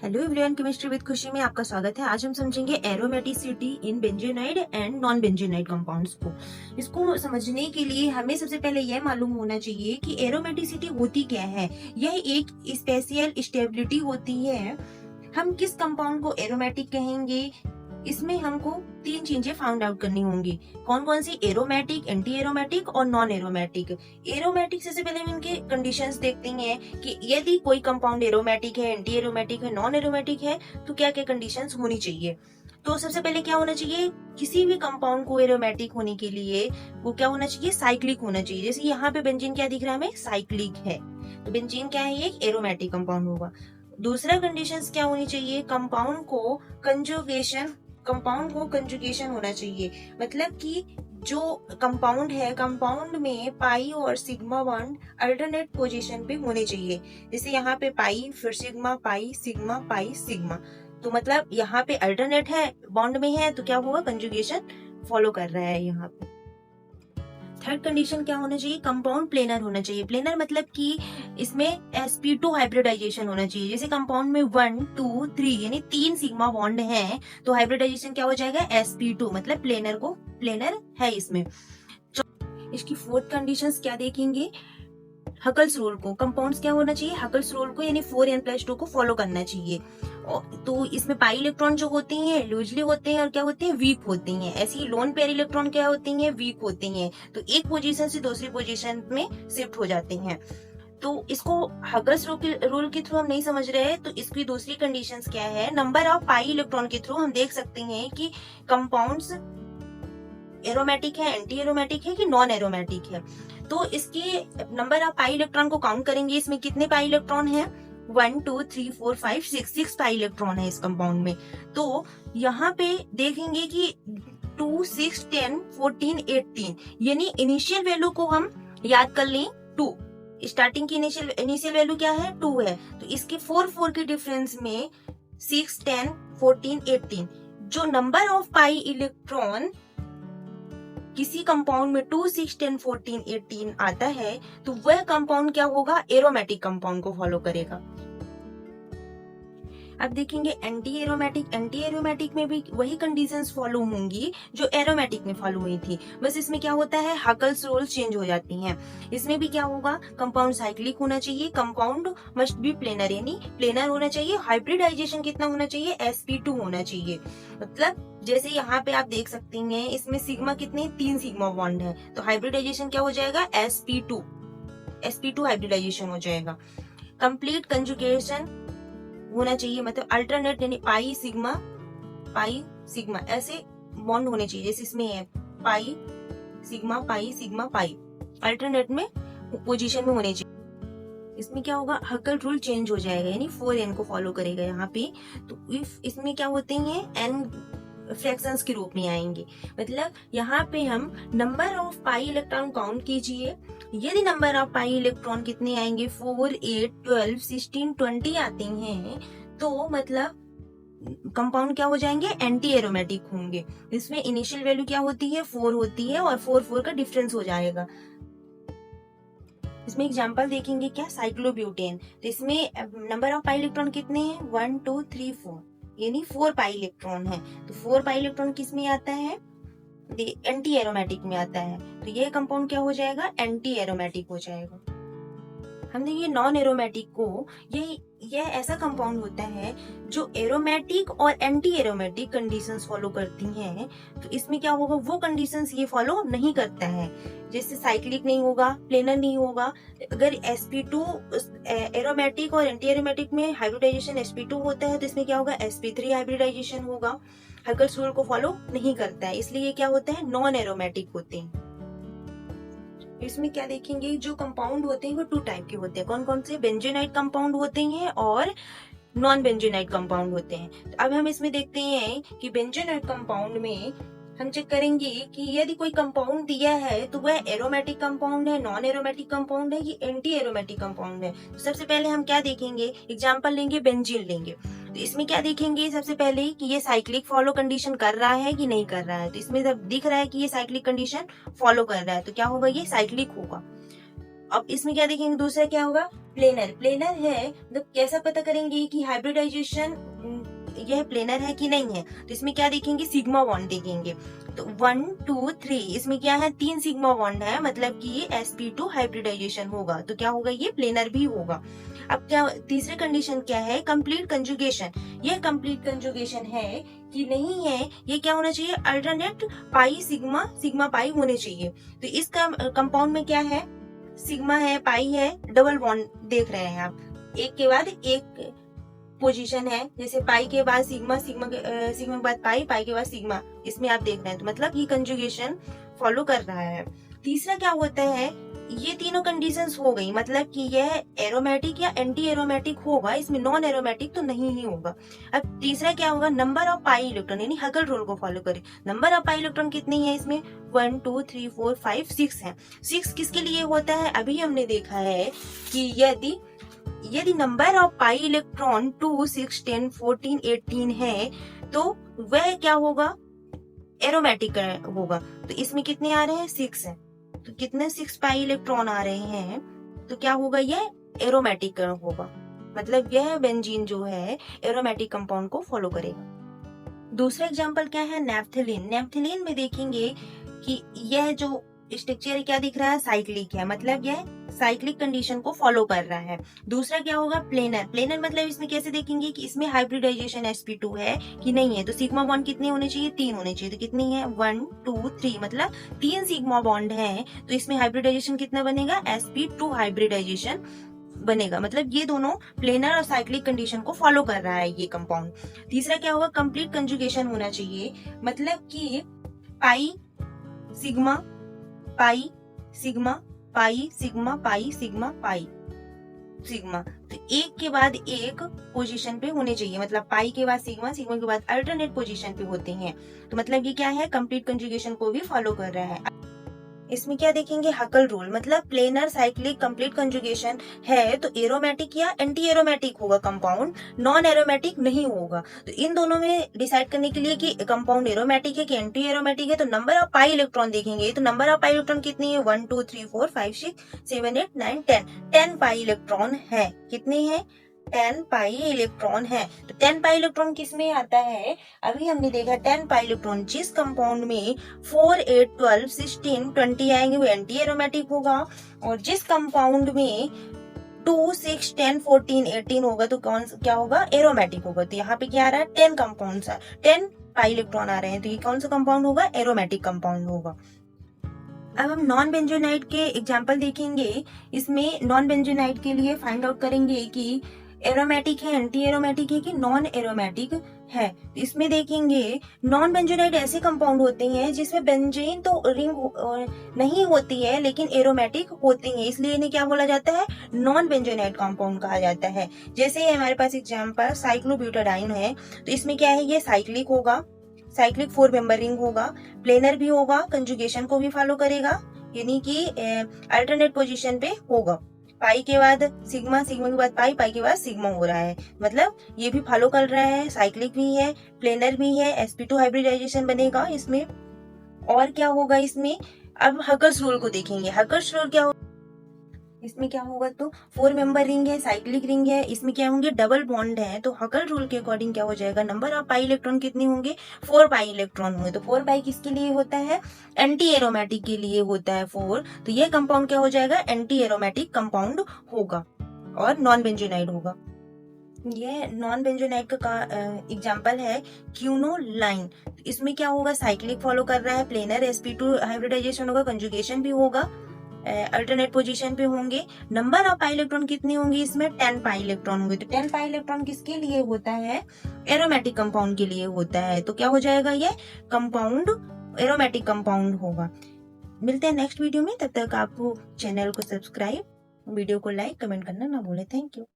Hello everyone, chemistry with खुशी में आपका स्वागत है। आज हम समझेंगे aromaticity in benzenoid and non benzenoid compounds को। इसको समझने के लिए हमें सबसे पहले यह मालूम होना चाहिए कि एरोमेटिसिटी होती क्या है। यह एक स्पेशल स्टेबिलिटी होती है। हम किस कंपाउंड को एरोमेटिक कहेंगे, इसमें हमको तीन चीजें फाउंड आउट करनी होंगी। कौन कौन सी? एरोमेटिक, एंटी एरोमेटिक और नॉन एरोमेटिक। एरोमेटिक से पहले हम इनके कंडीशंस देखते हैं कि यदि कोई कंपाउंड एरोमेटिक है, एंटी एरोमेटिक है, नॉन एरोमेटिक है तो क्या क्या कंडीशंस होनी चाहिए। तो सबसे पहले क्या होना चाहिए, किसी भी कंपाउंड को एरोमेटिक होने के लिए वो क्या होना चाहिए, साइक्लिक होना चाहिए। जैसे यहाँ पे बेंजीन क्या दिख रहा है हमें, साइक्लिक है, तो बेंजीन क्या है, ये एक एरोमेटिक कंपाउंड होगा। दूसरा कंडीशंस क्या होनी चाहिए, कंपाउंड को कंजुगेशन होना चाहिए। मतलब कि जो कंपाउंड है, कंपाउंड में पाई और सिग्मा बॉन्ड अल्टरनेट पोजीशन पे होने चाहिए। जैसे यहाँ पे पाई, फिर sigma, pi sigma, pi sigma, तो मतलब यहाँ पे अल्टरनेट है, बॉन्ड में है, तो क्या होगा, कंजुगेशन फॉलो कर रहा है यहाँ पे। थर्ड कंडीशन क्या होना चाहिए, कंपाउंड प्लेनर होना चाहिए। प्लेनर मतलब कि इसमें sp2 हाइब्रिडाइजेशन होना चाहिए। जैसे कंपाउंड में 1 2 3 यानी 3 सिग्मा बॉन्ड है, तो हाइब्रिडाइजेशन क्या हो जाएगा, sp2, मतलब प्लेनर है इसमें। इसकी फोर्थ कंडीशंस क्या देखेंगे, हकल्स रूल को। कंपाउंड्स क्या होना चाहिए, हकल्स रूल को, यानी 4n+2 को फॉलो करना चाहिए। तो इसमें पाई इलेक्ट्रॉन जो होते हैं लूजली होते हैं और क्या होते हैं, वीक होते हैं। ऐसे ही लोन पेयर इलेक्ट्रॉन क्या होते हैं, वीक होते हैं, तो एक पोजीशन से दूसरी पोजीशन में शिफ्ट हो जाते हैं। तो इसको हकल्स रूल के थ्रू हम नहीं समझ रहे हैं, तो इसकी दूसरी कंडीशंस क्या है, नंबर ऑफ पाई इलेक्ट्रॉन के थ्रू हम देख सकते हैं कि कंपाउंड्स एरोमेटिक है, एंटी एरोमेटिक है कि नॉन एरोमेटिक है। तो इसके नंबर ऑफ पाई इलेक्ट्रॉन को काउंट करेंगे, इसमें कितने पाई इलेक्ट्रॉन है, 1 2 3 4 5 6 पाई इलेक्ट्रॉन है इस कंपाउंड में। तो यहाँ पे देखेंगे कि 2 6 10 14 18, यानी इनिशियल वैल्यू को हम याद कर लें 2। स्टार्टिंग की इनिशियल वैल्यू क्या है, 2 है, तो इसके 4 के डिफरेंस में 6 10 14 18 जो नंबर ऑफ पाई इलेक्ट्रॉन किसी कंपाउंड में 2 6 10 14 18 आता है, तो वह कंपाउंड क्या होगा, एरोमेटिक कंपाउंड को फॉलो करेगा। अब देखेंगे एंटी एरोमेटिक में भी वही कंडीशंस फॉलो होंगी जो एरोमेटिक में फॉलो हुई थी, बस इसमें क्या होता है, हकल्स रूल चेंज हो जाती हैं। इसमें भी क्या होगा, कंपाउंड साइक्लिक होना चाहिए, कंपाउंड मस्ट बी प्लेनर, यानी प्लेनर होना चाहिए। हाइब्रिडाइजेशन कितना होना चाहिए, sp2 होना चाहिए। मतलब जैसे यहाँ पे आप देख सकते हैं, इसमें सिग्मा कितने, 3 सिग्मा बॉन्ड है, तो हाइब्रिडाइजेशन क्या हो जाएगा, sp2 हाइब्रिडाइजेशन हो जाएगा। कंप्लीट कंजुगेशन होना चाहिए, मतलब अल्टरनेट, यानी पाई सिग्मा ऐसे बॉन्ड होने चाहिए। जैसे इसमें है पाई सिग्मा पाई, अल्टरनेट में पोजीशन में होने चाहिए। इसमें क्या होगा, हकल रूल चेंज हो जाएगा, यानी 4n को फॉलो करेगा यहाँ पे। तो इफ इसमें क्या होते हैं, n फ्रैक्शंस के रूप में आएंगे। मतलब यहाँ पे हम number of pi electron count कीजिए, यदि नंबर ऑफ पाई इलेक्ट्रॉन कितने आएंगे, 4 8 12 16 20 आते हैं, तो मतलब कंपाउंड क्या हो जाएंगे, एंटी एरोमेटिक होंगे। इसमें इनिशियल वैल्यू क्या होती है, 4 होती है, और 4 का डिफरेंस हो जाएगा। इसमें एग्जांपल देखेंगे क्या, साइक्लोब्यूटेन, तो इसमें नंबर ऑफ पाई इलेक्ट्रॉन कितने हैं, 1 2 3 4, यानी 4 पाई इलेक्ट्रॉन है। तो 4 पाई इलेक्ट्रॉन किस में आता है, एंटी एरोमेटिक में आता है, तो ये कंपाउंड क्या हो जाएगा, एंटी एरोमेटिक हो जाएगा। हमने ये नॉन एरोमेटिक को, यह ऐसा कंपाउंड होता है जो एरोमेटिक और एंटी एरोमेटिक कंडीशंस फॉलो करती हैं। तो इसमें क्या होगा, वो कंडीशंस ये फॉलो नहीं करता है। जैसे साइक्लिक नहीं होगा, प्लेनर नहीं होगा। अगर sp2 एरोमेटिक और एंटी एरोमेटिक में हाइब्रिडाइजेशन sp2 होता है, तो इसमें क्या होगा, sp3 हाइब्रिडाइजेशन होगा। हकल्स रूल को फॉलो नहीं करता है, इसलिए क्या होता है, नॉन एरोमेटिक होते हैं। इसमें क्या देखेंगे, जो कंपाउंड होते हैं वो 2 टाइप के होते हैं। कौन कौन से, बेंजीनाइड कंपाउंड होते हैं और नॉन बेंजीनाइड कंपाउंड होते हैं। तो अब हम इसमें देखते हैं कि बेंजीनाइड कंपाउंड में हम चेक करेंगे कि यदि कोई कंपाउंड दिया है तो वह एरोमेटिक कंपाउंड है, नॉन एरोमेटिक कंपाउंड है, ये एंटी एरोमेटिक कंपाउंड है। तो सबसे पहले हम क्या देखेंगे, एग्जांपल लेंगे, बेंजीन लेंगे। तो इसमें क्या देखेंगे, सबसे पहले कि ये साइक्लिक फॉलो कंडीशन कर रहा है कि नहीं कर रहा है। तो इसमें जब दिख रहा है कि ये साइक्लिक कंडीशन फॉलो कर रहा है, तो क्या होगा, ये साइक्लिक होगा। अब इसमें क्या देखेंगे, दूसरा क्या होगा, प्लेनर प्लेनर है तो कैसा पता करेंगे कि हाइब्रिडाइजेशन यह प्लेनर है कि नहीं है, तो इसमें क्या देखेंगे, सिग्मा बॉन्ड देखेंगे। तो 1 2 3 इसमें क्या है, 3 सिग्मा बॉन्ड है, मतलब कि ये sp2 हाइब्रिडाइजेशन होगा, तो क्या होगा, ये प्लेनर भी होगा। अब क्या तीसरी कंडीशन क्या है, कंप्लीट कंजुगेशन। यह कंप्लीट कंजुगेशन है कि नहीं है, ये क्या होना चाहिए, alternate pi sigma sigma pi होने चाहिए। तो इस कंपाउंड में क्या है, सिग्मा है, पाई है, डबल बॉन्ड देख रहे हैं आप, एक के बाद एक पोजीशन है, जैसे पाई के बाद सिग्मा, सिग्मा के बाद पाई, पाई के बाद सिग्मा, इसमें आप देख रहे हैं, तो मतलब ये कंजुगेशन फॉलो कर रहा है। तीसरा क्या होता है, ये तीनों कंडीशंस हो गई, मतलब कि यह एरोमेटिक या एंटी एरोमेटिक होगा, इसमें नॉन एरोमेटिक तो नहीं ही होगा। अब तीसरा क्या होगा, नंबर ऑफ पाई इलेक्ट्रॉन, यानी हकल रूल को फॉलो करें। नंबर ऑफ पाई इलेक्ट्रॉन कितनी है इसमें, 1 2 3 4 5 6 है। 6 किसके लिए होता है, अभी हमने देखा है कि यदि नंबर ऑफ पाई इलेक्ट्रॉन 2 6 10 14 18 है, तो वह क्या होगा, एरोमेटिक होगा। तो इसमें कितने आ रहे हैं, 6 है, तो कितने 6 पाई इलेक्ट्रॉन आ रहे हैं, तो क्या होगा, यह एरोमेटिक होगा, मतलब यह बेंजीन जो है एरोमेटिक कंपाउंड को फॉलो करेगा। दूसरा एग्जांपल क्या है, नेफ्थलीन। नेफ्थलीन में देखेंगे कि यह जो स्ट्रक्चर क्या दिख रहा है, साइक्लिक है, मतलब यह साइक्लिक कंडीशन को फॉलो कर रहा है। दूसरा क्या होगा, प्लेनर। प्लेनर मतलब इसमें कैसे देखेंगे कि इसमें हाइब्रिडाइजेशन sp2 है कि नहीं है, तो सिग्मा बॉन्ड कितने होने चाहिए, 3 होने चाहिए, तो कितनी है, 1 2 3, मतलब 3 सिग्मा बॉन्ड है, तो इसमें हाइब्रिडाइजेशन कितना बनेगा, sp2 हाइब्रिडाइजेशन बनेगा, मतलब ये दोनों प्लेनर और साइक्लिक कंडीशन को फॉलो कर रहा है ये कंपाउंड। तीसरा क्या होगा, कंप्लीट कंजुगेशन होना चाहिए, मतलब कि pi sigma pi sigma pi sigma pi sigma pi sigma, तो एक के बाद एक पोजीशन पे होने चाहिए, मतलब पाई के बाद सिग्मा, सिग्मा के बाद अल्टरनेट पोजीशन पे होते हैं, तो मतलब ये क्या है, कंप्लीट कंजुगेशन को भी फॉलो कर रहा है। इसमें क्या देखेंगे, हकल रूल, मतलब प्लेनर साइक्लिक कंप्लीट कंजुगेशन है तो एरोमेटिक या एंटी एरोमेटिक होगा कंपाउंड, नॉन एरोमेटिक नहीं होगा। तो इन दोनों में डिसाइड करने के लिए कि कंपाउंड एरोमेटिक है कि एंटी एरोमेटिक है, तो नंबर ऑफ पाई इलेक्ट्रॉन देखेंगे, तो नंबर ऑफ पाई इलेक्ट्रॉन कितनी है, 1 2 3 4 5 6 7 8 9 10, 10 पाई इलेक्ट्रॉन है, कितने हैं, 10 पाई इलेक्ट्रॉन है। तो 10 पाई इलेक्ट्रॉन किस में आता है, अभी हमने देखा 10 पाई इलेक्ट्रॉन जिस कंपाउंड में 4 8 12 16 20 आएंगे वो एंटी एरोमेटिक होगा, और जिस कंपाउंड में 2 6 10 14 18 होगा तो कौन क्या होगा, एरोमेटिक होगा। तो यहाँ पे क्या आ रहा है, 10 कंपाउंड 10 पाई इलेक्ट्रॉन आ रहे हैं, तो ये कौन सा कंपाउंड होगा, एरोमेटिक कंपाउंड होगा। अब हम नॉन बेंजोनाइट के एग्जाम्पल देखेंगे। इसमें नॉन बेंजोनाइट के लिए फाइंड आउट करेंगे कि एरोमेटिक है, एंटी एरोमेटिक है कि नॉन एरोमेटिक है। इसमें देखेंगे नॉन बेंजोनाइट ऐसे कंपाउंड होते हैं जिसमें बेंजीन तो रिंग नहीं होती है लेकिन एरोमेटिक होती है, इसलिए इन्हें क्या बोला जाता है, नॉन बेंजोनाइट कंपाउंड कहा जाता है। जैसे हमारे पास एग्जाम्पल साइक्लोब्यूटाडाइन है, तो इसमें क्या है, ये साइक्लिक होगा, साइक्लिक 4 मेंबर रिंग होगा, प्लेनर भी होगा, कंजुगेशन को भी फॉलो करेगा, यानी कि अल्टरनेट पोजीशन पे होगा, पाई के बाद सिग्मा, सिग्मा के बाद पाई, पाई के बाद सिग्मा हो रहा है, मतलब ये भी फॉलो कर रहा है, साइक्लिक भी है, प्लेनर भी है, sp2 हाइब्रिडाइजेशन बनेगा इसमें। और क्या होगा इसमें, अब हकर्स रूल को देखेंगे। हकर्स रूल क्या होगा, इसमें क्या होगा, तो 4 मेंबर रिंग है, साइक्लिक रिंग है, इसमें क्या होंगे, डबल बॉन्ड है, तो हकल रूल के अकॉर्डिंग क्या हो जाएगा, नंबर ऑफ पाई इलेक्ट्रॉन कितने होंगे, 4 पाई इलेक्ट्रॉन होंगे। तो 4 पाई किसके लिए होता है, एंटी एरोमेटिक के लिए होता है 4, तो ये कंपाउंड क्या हो जाएगा, एंटी एरोमेटिक कंपाउंड होगा और नॉन बेंजोनाइड होगा। ये नॉन बेंजोनाइड का एग्जांपल है क्यूनोलाइन। इसमें क्या होगा, साइक्लिक फॉलो कर रहा है, प्लेनर sp2 हाइब्रिडाइजेशन होगा, कंजुगेशन भी होगा, अल्टरनेट पोजीशन पे होंगे। नंबर ऑफ पाई इलेक्ट्रॉन कितनी होंगी इसमें, 10 पाई इलेक्ट्रॉन होंगे। तो 10 पाई इलेक्ट्रॉन किसके लिए होता है, एरोमेटिक कंपाउंड के लिए होता है, तो क्या हो जाएगा, ये कंपाउंड एरोमेटिक कंपाउंड होगा। मिलते हैं नेक्स्ट वीडियो में, तब तक आप चैनल को सब्सक्राइब, वीडियो को लाइक कमेंट करना ना भूलें। Thank you.